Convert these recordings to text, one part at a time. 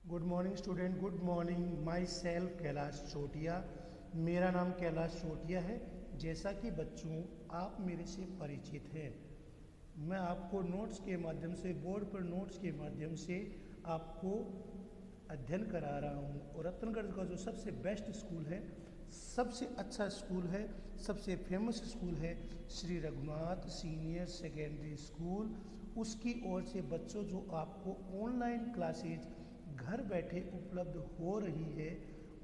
Good morning student, good morning. Myself Kailash Chotiya. मेरा नाम कैलाश चोटिया है। जैसा कि बच्चों आप मेरे से परिचित हैं, मैं आपको नोट्स के माध्यम से, बोर्ड पर नोट्स के माध्यम से आपको अध्ययन करा रहा हूँ। और रतनगढ़ का जो सबसे बेस्ट स्कूल है, सबसे अच्छा स्कूल है, सबसे फेमस स्कूल है Shri Raghunath senior secondary school, उसकी ओर से बच्चों जो आपको ऑनलाइन क्लासेज घर बैठे उपलब्ध हो रही है,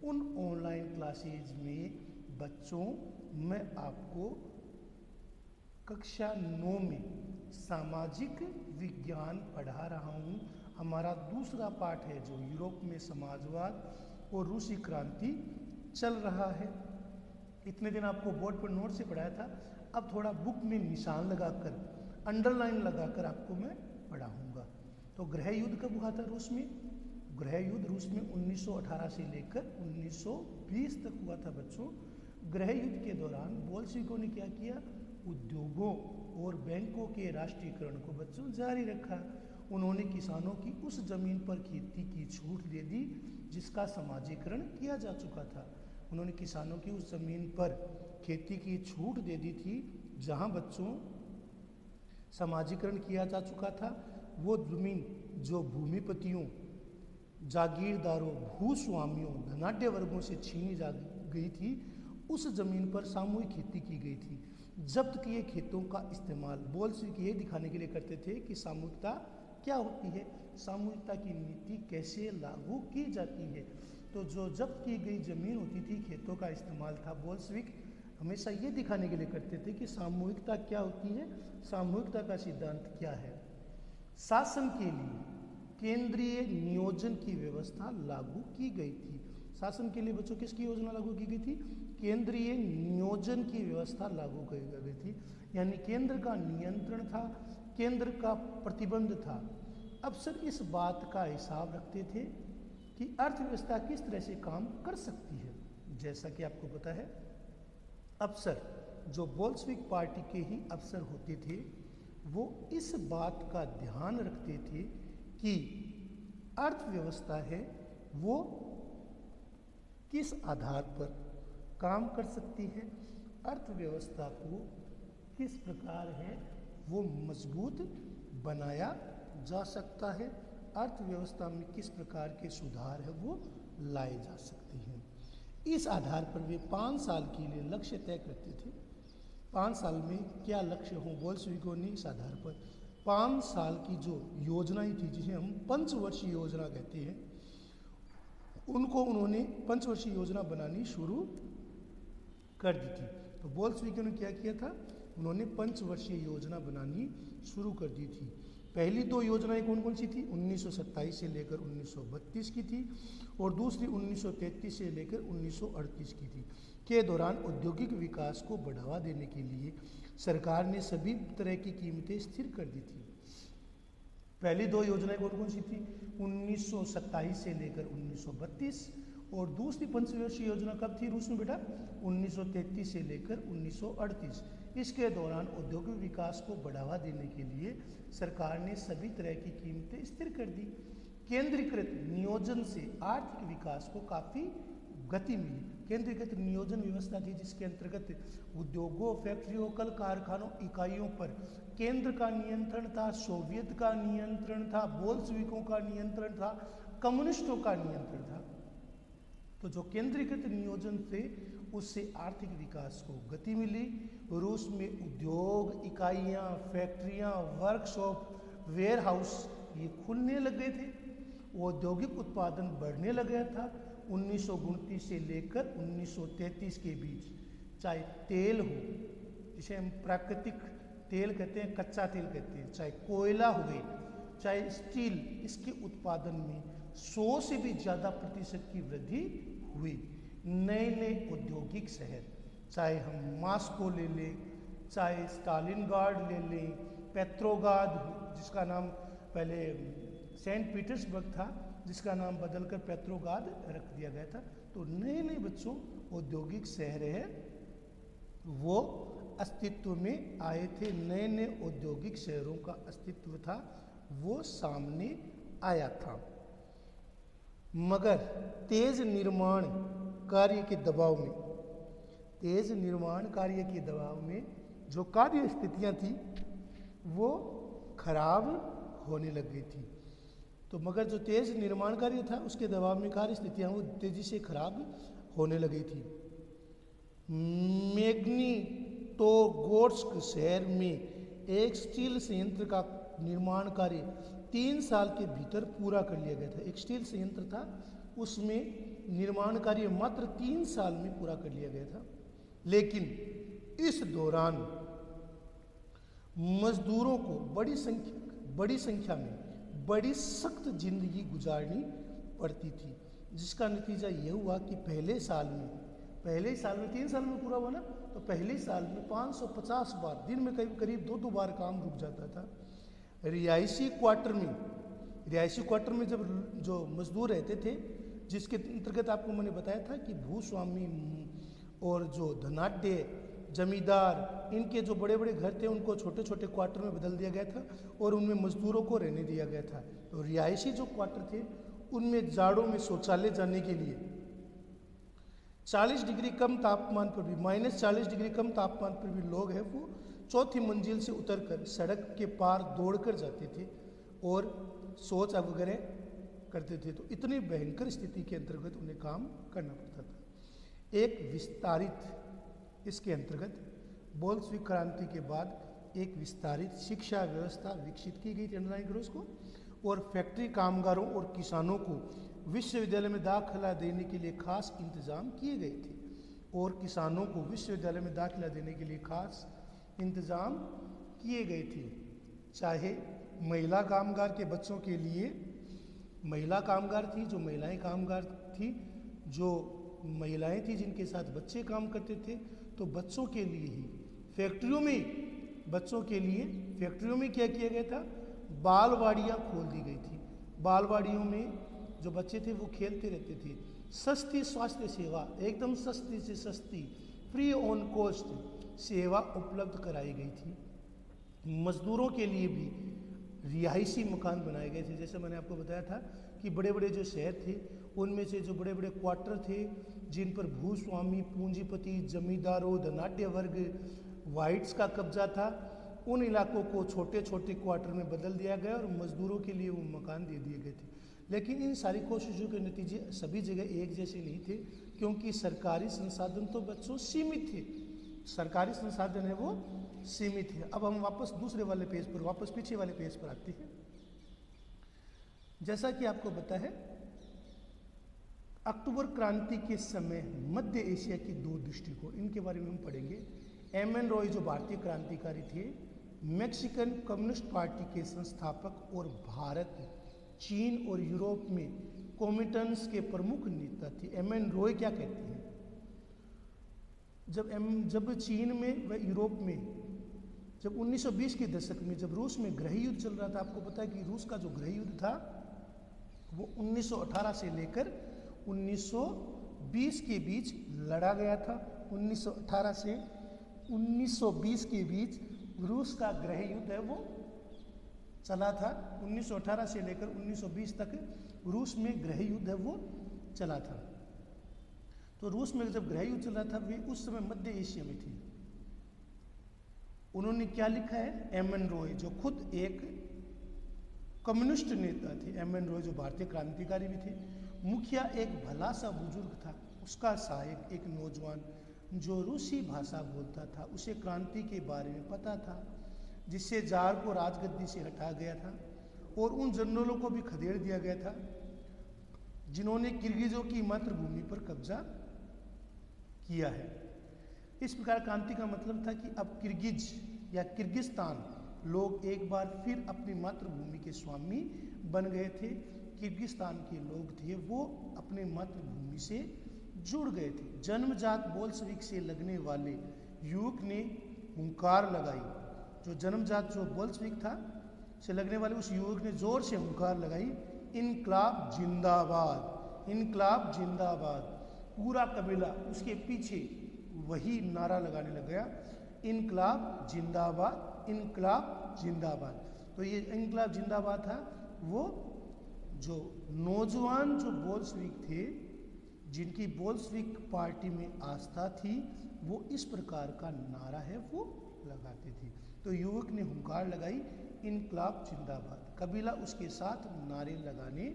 उन ऑनलाइन क्लासेज में बच्चों मैं आपको कक्षा 9 में सामाजिक विज्ञान पढ़ा रहा हूँ। हमारा दूसरा पाठ है जो यूरोप में समाजवाद और रूसी क्रांति चल रहा है। इतने दिन आपको बोर्ड पर नोट से पढ़ाया था, अब थोड़ा बुक में निशान लगाकर, अंडरलाइन लगाकर आपको मैं पढ़ाऊँगा। तो गृह युद्ध कब हुआ था रूस में? गृह युद्ध रूस में 1918 से लेकर 1920 तक हुआ था बच्चों। गृह युद्ध के दौरान बोल्शेविकों ने क्या किया? उद्योगों और बैंकों के राष्ट्रीयकरण को बच्चों जारी रखा। उन्होंने किसानों की उस जमीन पर खेती की छूट दे दी जिसका समाजीकरण किया जा चुका था। उन्होंने किसानों की उस जमीन पर खेती की छूट दे दी थी जहां बच्चों समाजीकरण किया जा चुका था। वो जमीन जो भूमिपतियों, जागीरदारों, भूस्वामियों, धनाढ्य वर्गों से छीनी जा गई थी, उस जमीन पर सामूहिक खेती की गई थी। जब्त किए खेतों का इस्तेमाल बोल्शेविक ये दिखाने के लिए करते थे कि सामूहिकता क्या होती है, सामूहिकता की नीति कैसे लागू की जाती है। तो जो जब्त की गई जमीन होती थी, खेतों का इस्तेमाल था, बोल्शेविक हमेशा ये दिखाने के लिए करते थे कि सामूहिकता क्या होती है, सामूहिकता का सिद्धांत क्या है। शासन के लिए केंद्रीय नियोजन की व्यवस्था लागू की गई थी। शासन के लिए बच्चों किसकी योजना लागू की गई थी? केंद्रीय नियोजन की व्यवस्था लागू की गई थी। यानी केंद्र का नियंत्रण था, केंद्र का प्रतिबंध था। अफसर इस बात का हिसाब रखते थे कि अर्थव्यवस्था किस तरह से काम कर सकती है। जैसा कि आपको पता है, अफसर जो बोल्शेविक पार्टी के ही अफसर होते थे, वो इस बात का ध्यान रखते थे कि अर्थव्यवस्था है वो किस आधार पर काम कर सकती है, अर्थव्यवस्था को किस प्रकार है वो मजबूत बनाया जा सकता है, अर्थव्यवस्था में किस प्रकार के सुधार है वो लाए जा सकते हैं। इस आधार पर वे 5 साल के लिए लक्ष्य तय करते थे। 5 साल में क्या लक्ष्य हों, बोल्शेविकों ने इस आधार पर 5 साल की जो योजनाएं थी, जिसे हम पंचवर्षीय योजना कहते हैं, उनको उन्होंने पंचवर्षीय योजना बनानी शुरू कर दी थी। तो बोल्शेविकों ने क्या किया था? उन्होंने पंचवर्षीय योजना बनानी शुरू कर दी थी। पहली 2 योजनाएं कौन कौन सी थी? 1927 से लेकर 1932 की थी, और दूसरी 1933 से लेकर 1938 की थी। के दौरान औद्योगिक विकास को बढ़ावा देने के लिए सरकार ने सभी तरह की कीमतें स्थिर कर दी थी। पहली 2 योजनाएं कौन कौन सी थी? 1927 से लेकर 1932। और दूसरी पंचवर्षीय योजना कब थी रूस में बेटा? 1933 से लेकर 1938। इसके दौरान औद्योगिक विकास को बढ़ावा देने के लिए सरकार ने सभी तरह की कीमतें स्थिर कर दी। केंद्रीकृत नियोजन से आर्थिक विकास को काफ़ी गति मिली। केंद्रीकृत नियोजन व्यवस्था थी जिसके अंतर्गत उद्योगों, फैक्ट्रियों, कल कारखानों, इकाइयों पर केंद्र का नियंत्रण था, सोवियत का नियंत्रण था, बोल्शेविकों का नियंत्रण था, कम्युनिस्टों का नियंत्रण था। तो जो केंद्रीकृत नियोजन थे उससे आर्थिक विकास को गति मिली। रूस में उद्योग, इकाइयाँ, फैक्ट्रियाँ, वर्कशॉप, वेयर हाउस ये खुलने लग गए थे। औद्योगिक उत्पादन बढ़ने लग गया था। 1929 से लेकर 1933 के बीच, चाहे तेल हो, जिसे हम प्राकृतिक तेल कहते हैं, कच्चा तेल कहते हैं, चाहे कोयला हुए, चाहे स्टील, इसके उत्पादन में 100 से भी ज़्यादा प्रतिशत की वृद्धि हुई। नए नए औद्योगिक शहर, चाहे हम मास्को ले लें, चाहे स्टालिनग्राड ले लें, पेट्रोग्राद जिसका नाम पहले सेंट पीटर्सबर्ग था, जिसका नाम बदलकर पेट्रोग्राद रख दिया गया था। तो नए नए बच्चों औद्योगिक शहर है वो अस्तित्व में आए थे। नए नए औद्योगिक शहरों का अस्तित्व था वो सामने आया था। मगर तेज निर्माण कार्य के दबाव में, तेज निर्माण कार्य के दबाव में जो कार्य स्थितियां थी वो खराब होने लग गई थी। तो मगर जो तेज निर्माण कार्य था उसके दबाव में कार्य स्थितियां वो तेजी से खराब होने लगी थी। मैग्निटोगोर्स्क शहर में एक स्टील संयंत्र का निर्माण कार्य 3 साल के भीतर पूरा कर लिया गया था। एक स्टील संयंत्र था, उसमें निर्माण कार्य मात्र 3 साल में पूरा कर लिया गया था। लेकिन इस दौरान मजदूरों को बड़ी संख्या में बड़ी सख्त जिंदगी गुजारनी पड़ती थी, जिसका नतीजा यह हुआ कि पहले साल में 3 साल में पूरा हुआ ना, तो पहले साल में 550 बार, दिन में करीब 2 बार काम रुक जाता था। रिहायशी क्वार्टर में जब जो मजदूर रहते थे, जिसके अंतर्गत आपको मैंने बताया था कि भूस्वामी और जो धनाढ्य जमींदार, इनके जो बड़े बड़े घर थे उनको छोटे छोटे क्वार्टर में बदल दिया गया था और उनमें मजदूरों को रहने दिया गया था। तो रिहायशी जो क्वार्टर थे उनमें जाड़ों में शौचालय जाने के लिए 40 डिग्री कम तापमान पर भी, -40 डिग्री कम तापमान पर भी लोग हैं वो 4थी मंजिल से उतरकर सड़क के पार दौड़कर जाते थे और शौच वगैरह करते थे। तो इतनी भयंकर स्थिति के अंतर्गत उन्हें काम करना पड़ता था। एक विस्तारित, इसके अंतर्गत बोल्शेविक क्रांति के बाद एक विस्तारित शिक्षा व्यवस्था विकसित की गई थी 18 अगस्त को, और फैक्ट्री कामगारों और किसानों को विश्वविद्यालय में दाखिला देने के लिए खास इंतजाम किए गए थे। और किसानों को विश्वविद्यालय में दाखिला देने के लिए खास इंतजाम किए गए थे। चाहे महिला कामगार के बच्चों के लिए, महिला कामगार थी, जो महिलाएं कामगार थी, जो महिलाएं थी जिनके साथ बच्चे काम करते थे, तो बच्चों के लिए ही फैक्ट्रियों में क्या किया गया था, बालवाड़ियाँ खोल दी गई थी। बालवाड़ियों में जो बच्चे थे वो खेलते रहते थे। सस्ती स्वास्थ्य सेवा, एकदम सस्ती से सस्ती, फ्री ऑन कॉस्ट सेवा उपलब्ध कराई गई थी। मजदूरों के लिए भी रिहायशी मकान बनाए गए थे। जैसे मैंने आपको बताया था कि बड़े बड़े जो शहर थे उनमें से जो बड़े बड़े क्वार्टर थे जिन पर भूस्वामी, पूंजीपति, जमींदारों, धनाढ्य वर्ग, वाइट्स का कब्जा था, उन इलाकों को छोटे छोटे क्वार्टर में बदल दिया गया और मजदूरों के लिए वो मकान दे दिए गए थे। लेकिन इन सारी कोशिशों के नतीजे सभी जगह एक जैसे नहीं थे, क्योंकि सरकारी संसाधन तो बच्चों सीमित थे, सरकारी संसाधन है वो सीमित है। अब हम वापस दूसरे वाले पेज पर, वापस पीछे वाले पेज पर आते हैं। जैसा कि आपको पता है, अक्टूबर क्रांति के समय मध्य एशिया की 2 दृष्टिकोण, इनके बारे में हम पढ़ेंगे। एमएन रॉय जो भारतीय क्रांतिकारी थे, मैक्सिकन कम्युनिस्ट पार्टी के संस्थापक और भारत, चीन और यूरोप में कॉमिटन्स के प्रमुख नेता थे। एमएन रॉय क्या कहते हैं, जब चीन में व यूरोप में, जब 1920 के दशक में जब रूस में गृह युद्ध चल रहा था, आपको पता है कि रूस का जो गृह युद्ध था वो 1918 से लेकर 1920 के बीच लड़ा गया था। 1918 से 1920 के बीच रूस का गृह युद्ध है वो चला था। 1918 से लेकर 1920 तक रूस में गृह युद्ध है वो चला था। तो रूस में जब गृह युद्ध चला था, वे उस समय मध्य एशिया में थे। उन्होंने क्या लिखा है, एमएन रॉय जो खुद एक कम्युनिस्ट नेता थे, एमएन रॉय जो भारतीय क्रांतिकारी भी थे, मुखिया एक भला सा बुजुर्ग था, उसका सहायक एक नौजवान जो रूसी भाषा बोलता था, उसे क्रांति के बारे में पता था, जिससे जार को राजगद्दी से हटा गया था और उन जनरलों को भी खदेड़ दिया गया था जिन्होंने किर्गिजों की मातृभूमि पर कब्जा किया है। इस प्रकार क्रांति का मतलब था कि अब किर्गिज या किर्गिस्तान लोग एक बार फिर अपनी मातृभूमि के स्वामी बन गए थे। किर्गिस्तान के लोग थे वो अपने मातृभूमि से जुड़ गए थे। जन्मजात बोल्शेविक से लगने वाले युवक ने हुंकार लगाई, जो जन्मजात जो बोल्शेविक था से लगने वाले उस युवक ने जोर से हुंकार लगाई, इनकलाब जिंदाबाद, इनकलाब जिंदाबाद। पूरा कबीला उसके पीछे वही नारा लगाने लग गया, इनकलाब जिंदाबाद, इनकलाब जिंदाबाद। तो ये इनकलाब जिंदाबाद था वो जो नौजवान जो बोल्शेविक थे, जिनकी बोल्शेविक पार्टी में आस्था थी, वो इस प्रकार का नारा है वो लगाते थे। तो युवक ने हुंकार लगाई, इनकलाब जिंदाबाद। कबीला उसके साथ नारे लगाने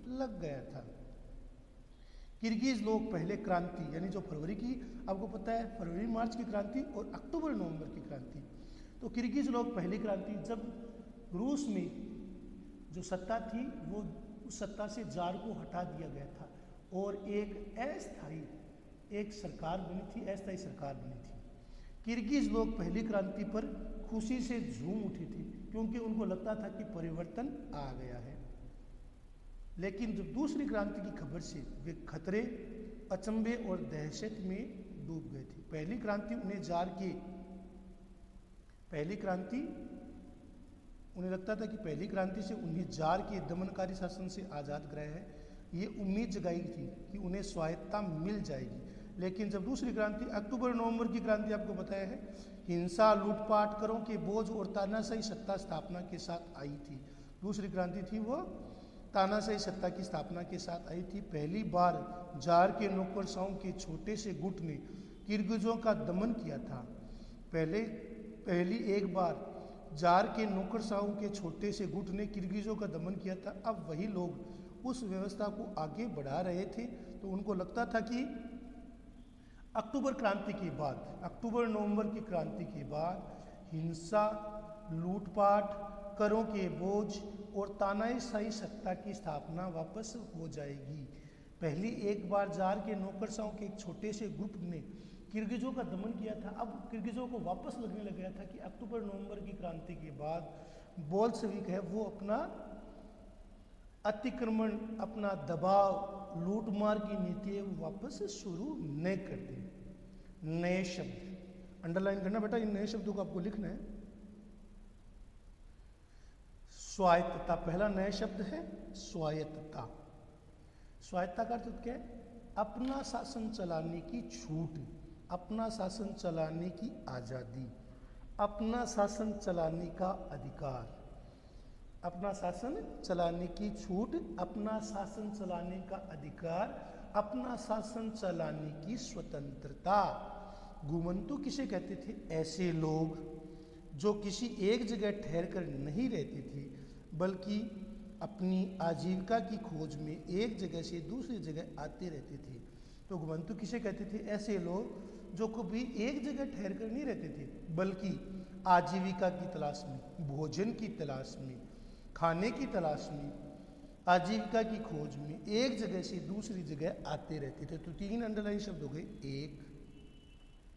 लग गया था। किर्गिज लोग पहले क्रांति, यानी जो फरवरी की, आपको पता है फरवरी मार्च की क्रांति और अक्टूबर नवंबर की क्रांति, तो किर्गिज लोग पहली क्रांति, जब रूस में जो सत्ता थी वो उस सत्ता से जार को हटा दिया गया था और एक अस्थायी एक सरकार बनी थी, अस्थायी सरकार बनी थी। किर्गिज लोग पहली क्रांति पर खुशी से झूम उठे थे क्योंकि उनको लगता था कि परिवर्तन आ गया है। लेकिन जब दूसरी क्रांति की खबर से वे खतरे, अचंभे और दहशत में डूब गए थे। पहली क्रांति उन्हें लगता था कि पहली क्रांति से उन्हें जार के दमनकारी शासन से आज़ाद कराया है। ये उम्मीद जगाई थी कि उन्हें स्वायत्तता मिल जाएगी। लेकिन जब दूसरी क्रांति अक्टूबर नवंबर की क्रांति आपको बताया है, हिंसा, लूटपाट, करों के बोझ और तानाशाही सत्ता स्थापना के साथ आई थी। दूसरी क्रांति थी वो तानाशाही सत्ता की स्थापना के साथ आई थी। पहली बार जार के नौकरशाहों के छोटे से गुट ने किर्गिजों का दमन किया था। पहली एक बार जार के नौकरशाहों के छोटे से गुट ने किर्गिजों का दमन किया था। अब वही लोग उस व्यवस्था को आगे बढ़ा रहे थे। तो उनको लगता था कि अक्टूबर क्रांति के बाद, अक्टूबर नवंबर की क्रांति के बाद हिंसा, लूटपाट, करों के बोझ और तानाशाही सत्ता की स्थापना वापस हो जाएगी। पहली एक बार जार के नौकरशाहों के एक छोटे से ग्रुप ने किर्गिजों का दमन किया था। अब किर्गिजों को वापस लगने लग गया था कि अक्टूबर नवंबर की क्रांति के बाद बोल्शेविक है वो अपना अतिक्रमण, अपना दबाव, लूटमार की नीति है वो वापस शुरू नहीं करते। नए शब्द अंडरलाइन करना बेटा, इन नए शब्दों को आपको लिखना है। स्वायत्तता, पहला नया शब्द है स्वायत्तता। स्वायत्तता का अर्थ क्या है? अपना शासन चलाने की छूट, अपना शासन चलाने की आज़ादी, अपना शासन चलाने का अधिकार, अपना शासन चलाने की छूट, अपना शासन चलाने का अधिकार, अपना शासन चलाने की स्वतंत्रता। घुमंतु किसे कहते थे? ऐसे लोग जो किसी एक जगह ठहर कर नहीं रहते थे बल्कि अपनी आजीविका की खोज में एक जगह से दूसरी जगह आते रहते थे। तो घुमंतु किसे कहते थे? ऐसे लोग जो कभी एक जगह ठहर कर नहीं रहते थे बल्कि आजीविका की तलाश में, भोजन की तलाश में, खाने की तलाश में, आजीविका की खोज में एक जगह से दूसरी जगह आते रहते थे। तो तीन अंडरलाइन शब्द हो गए, एक,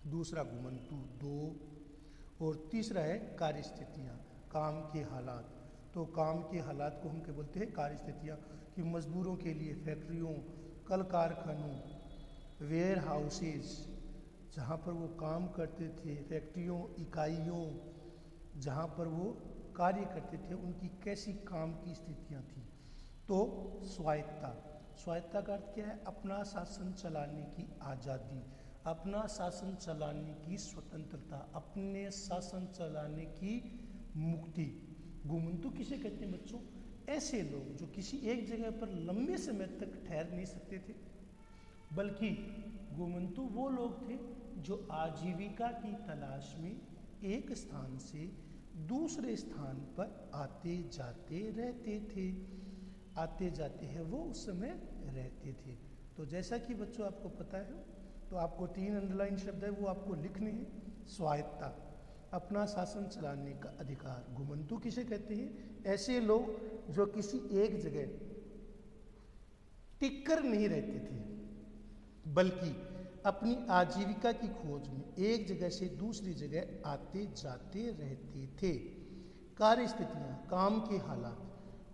दूसरा घुमंतु, दो, और तीसरा है कार्यस्थितियाँ, काम के हालात। तो काम के हालात को हम क्या बोलते हैं? कार्यस्थितियाँ। कि मजदूरों के लिए फैक्ट्रियों, कल कारखानों, वेयर हाउसेज जहाँ पर वो काम करते थे, फैक्ट्रियों, इकाइयों जहाँ पर वो कार्य करते थे, उनकी कैसी काम की स्थितियाँ थी। तो स्वायत्तता, स्वायत्तता का अर्थ क्या है? अपना शासन चलाने की आज़ादी, अपना शासन चलाने की स्वतंत्रता, अपने शासन चलाने की मुक्ति। घुमंतु किसे कहते हैं बच्चों? ऐसे लोग जो किसी एक जगह पर लंबे समय तक ठहर नहीं सकते थे, बल्कि घुमंतु वो लोग थे जो आजीविका की तलाश में एक स्थान से दूसरे स्थान पर आते जाते रहते थे। आते जाते हैं वो उस समय रहते थे। तो जैसा कि बच्चों आपको पता है, तो आपको तीन अंडरलाइन शब्द है वो आपको लिखने हैं। स्वायत्तता, अपना शासन चलाने का अधिकार। घुमंतु किसे कहते हैं? ऐसे लोग जो किसी एक जगह टिक कर नहीं रहते थे बल्कि अपनी आजीविका की खोज में एक जगह से दूसरी जगह आते जाते रहते थे। कार्य स्थितियाँ, काम के हालात,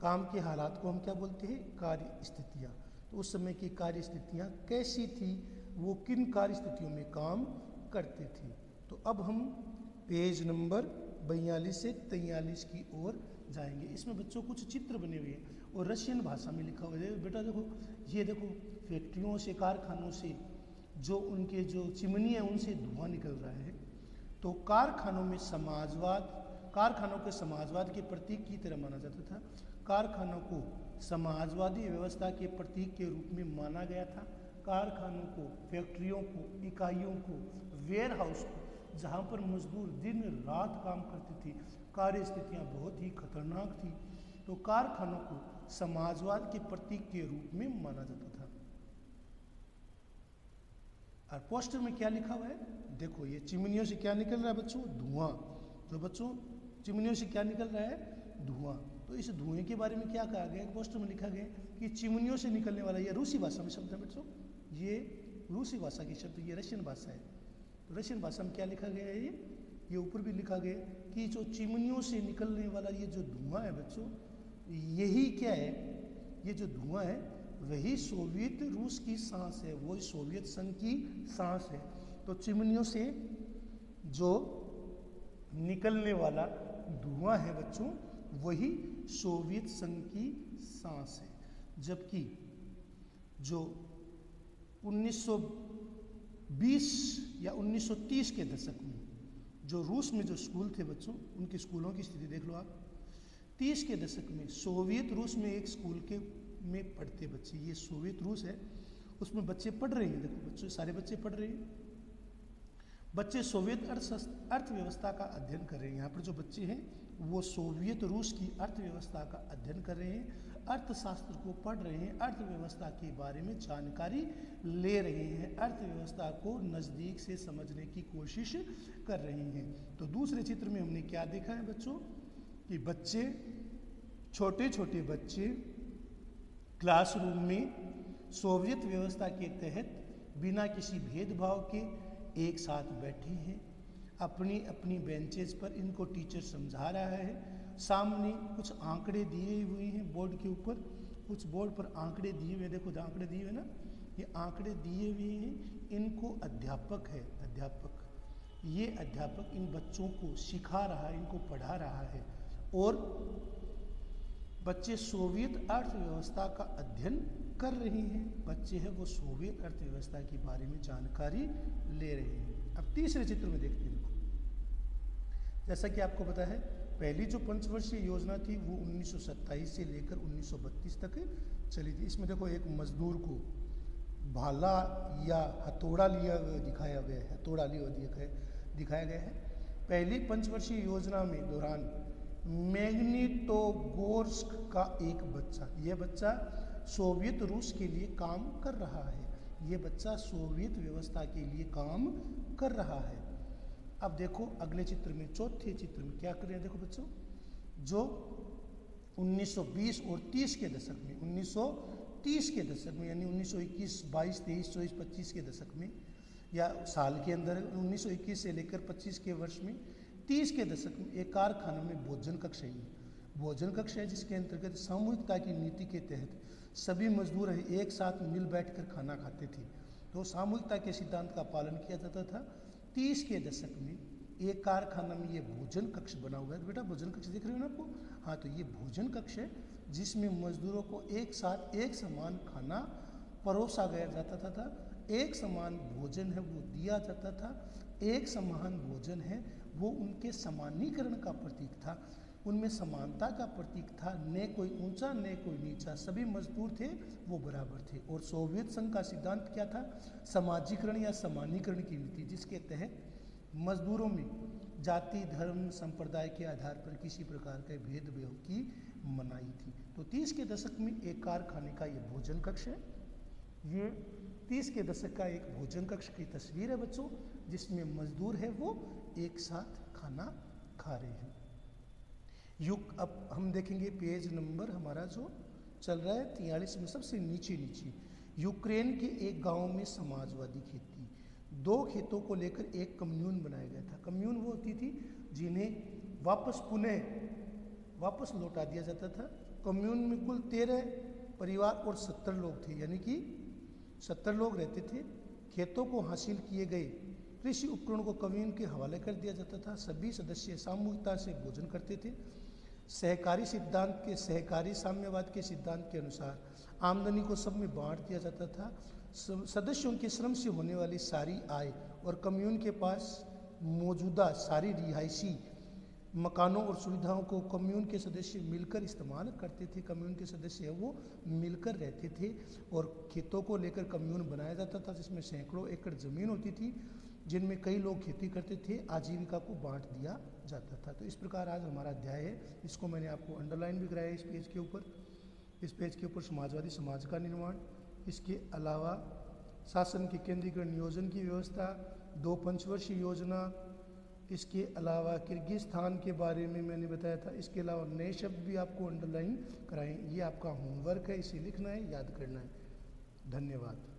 काम के हालात को हम क्या बोलते हैं? कार्य स्थितियाँ। तो उस समय की कार्य स्थितियाँ कैसी थी, वो किन कार्य स्थितियों में काम करते थे। तो अब हम पेज नंबर 42 से 43 की ओर जाएंगे। इसमें बच्चों कुछ चित्र बने हुए हैं और रशियन भाषा में लिखा हुआ है। बेटा देखो, ये देखो फैक्ट्रियों से, कारखानों से जो उनके जो चिमनी है उनसे धुआं निकल रहा है। तो कारखानों में समाजवाद, कारखानों के समाजवाद के प्रतीक की तरह माना जाता था। कारखानों को समाजवादी व्यवस्था के प्रतीक के रूप में माना गया था। कारखानों को, फैक्ट्रियों को, इकाइयों को, वेयर हाउस को, जहाँ पर मजदूर दिन रात काम करते थे, कार्य स्थितियाँ बहुत ही खतरनाक थी, तो कारखानों को समाजवाद के प्रतीक के रूप में माना जाता था। और पोस्टर में क्या लिखा हुआ है, देखो ये चिमनियों से क्या निकल रहा है बच्चों, धुआं। तो बच्चों चिमनियों से क्या निकल रहा है, धुआं। तो इस धुएं के बारे में क्या कहा गया, पोस्टर में लिखा गया कि चिमनियों से निकलने वाला, ये रूसी भाषा में शब्द है बच्चों, ये रूसी भाषा की शब्द, ये रशियन भाषा है। तो रशियन भाषा में क्या लिखा गया है, ये ऊपर भी लिखा गया कि जो चिमनियों से निकलने वाला ये जो धुआं है बच्चों, यही क्या है, ये जो धुआं है वही सोवियत रूस की सांस है, वही सोवियत संघ की सांस है। तो चिमनियों से जो निकलने वाला धुआं है बच्चों, वही सोवियत संघ की सांस है। जबकि जो 1920 या 1930 के दशक में जो रूस में जो स्कूल थे बच्चों, उनके स्कूलों की स्थिति देख लो आप। 30 के दशक में सोवियत रूस में एक स्कूल के में पढ़ते बच्चे, ये सोवियत रूस है, उसमें बच्चे पढ़ रहे हैं, देखो बच्चे सारे बच्चे पढ़ रहे हैं, बच्चे सोवियत अर्थव्यवस्था का अध्ययन कर रहे हैं। यहाँ पर जो बच्चे हैं वो सोवियत रूस की अर्थव्यवस्था का अध्ययन कर रहे हैं, अर्थशास्त्र को पढ़ रहे हैं, अर्थव्यवस्था के बारे में जानकारी ले रहे हैं, अर्थव्यवस्था को नज़दीक से समझने की कोशिश कर रहे हैं। तो दूसरे चित्र में हमने क्या देखा है बच्चों, कि बच्चे, छोटे छोटे बच्चे क्लासरूम में सोवियत व्यवस्था के तहत बिना किसी भेदभाव के एक साथ बैठे हैं, अपनी अपनी बेंचेस पर इनको टीचर समझा रहा है। सामने कुछ आंकड़े दिए हुए हैं बोर्ड के ऊपर, कुछ बोर्ड पर आंकड़े दिए हुए, देखो आंकड़े दिए हुए ना, ये आंकड़े दिए हुए हैं, इनको अध्यापक है, अध्यापक, ये अध्यापक इन बच्चों को सिखा रहा है, इनको पढ़ा रहा है, और बच्चे सोवियत अर्थव्यवस्था का अध्ययन कर रहे हैं। बच्चे हैं वो सोवियत अर्थव्यवस्था के बारे में जानकारी ले रहे हैं। अब तीसरे चित्र में देखते हैं, देखो जैसा कि आपको पता है पहली जो पंचवर्षीय योजना थी वो 1927 से लेकर 1932 तक चली थी। इसमें देखो एक मजदूर को भाला या हथौड़ा लिया दिखाया गया है, हथौड़ा लिया दिखाया गया है। पहली पंचवर्षीय योजना में दौरान मैग्निटोगोर्स्क का एक बच्चा, ये बच्चा सोवियत रूस के लिए काम कर रहा है, ये बच्चा सोवियत व्यवस्था के लिए काम कर रहा है। अब देखो अगले चित्र में, चौथे चित्र में क्या कर रहे हैं, देखो बच्चों, जो 1920 और 30 के दशक में, 1930 के दशक में यानी 1921, 22, 23, 24, 25 के दशक में या साल के अंदर 1921 से लेकर 25 के वर्ष में, 30 के दशक में एक कारखाना में भोजन कक्ष है, भोजन कक्ष है जिसके अंतर्गत सामूहिकता की नीति के तहत सभी मजदूर एक साथ मिल बैठकर खाना खाते थे। तो सामूहिकता के सिद्धांत का पालन किया जाता था। 30 के दशक में एक कारखाना में ये भोजन कक्ष बना हुआ है, बेटा भोजन कक्ष दिख रहे हो ना आपको, हाँ, तो ये भोजन कक्ष है जिसमें मजदूरों को एक साथ एक समान खाना परोसा गया जाता था, एक समान भोजन है वो दिया जाता था, एक समान भोजन है वो उनके समानीकरण का प्रतीक था, उनमें समानता का प्रतीक था, न कोई ऊंचा न कोई नीचा, सभी मजदूर थे वो बराबर थे। और सोवियत संघ का सिद्धांत क्या था, समाजीकरण या समानीकरण की नीति, जिसके तहत मजदूरों में जाति, धर्म, संप्रदाय के आधार पर किसी प्रकार के भेदभाव की मनाही थी। तो 30 के दशक में एक कारखाने का ये भोजन कक्ष है, ये 30 के दशक का एक भोजन कक्ष की तस्वीर है बच्चों, जिसमें मजदूर है वो एक साथ खाना खा रहे हैं। युग, अब हम देखेंगे पेज नंबर हमारा जो चल रहा है 43 में, सबसे नीचे यूक्रेन के एक गांव में समाजवादी खेती, 2 खेतों को लेकर एक कम्यून बनाया गया था। कम्यून वो होती थी जिन्हें वापस लौटा दिया जाता था। कम्यून में कुल 13 परिवार और 70 लोग थे, यानी कि 70 लोग रहते थे। खेतों को हासिल किए गए कृषि उपकरण को कम्यून के हवाले कर दिया जाता था। सभी सदस्य सामूहिकता से भोजन करते थे। सहकारी साम्यवाद के सिद्धांत के अनुसार आमदनी को सब में बांट दिया जाता था। सदस्यों के श्रम से होने वाली सारी आय और कम्यून के पास मौजूदा सारी रिहायशी मकानों और सुविधाओं को कम्यून के सदस्य मिलकर इस्तेमाल करते थे। कम्यून के सदस्य हैं वो मिलकर रहते थे और खेतों को लेकर कम्यून बनाया जाता था, जिसमें सैकड़ों एकड़ ज़मीन होती थी, जिनमें कई लोग खेती करते थे। आजीविका को बांट दिया जाता था। तो इस प्रकार आज हमारा अध्याय है, इसको मैंने आपको अंडरलाइन भी कराया इस पेज के ऊपर। इस पेज के ऊपर समाजवादी समाज का निर्माण, इसके अलावा शासन के केंद्रीकरण नियोजन की व्यवस्था, 2 पंचवर्षीय योजना, इसके अलावा किर्गिस्तान के बारे में मैंने बताया था। इसके अलावा नए शब्द भी आपको अंडरलाइन कराएं। ये आपका होमवर्क है, इसे लिखना है, याद करना है। धन्यवाद।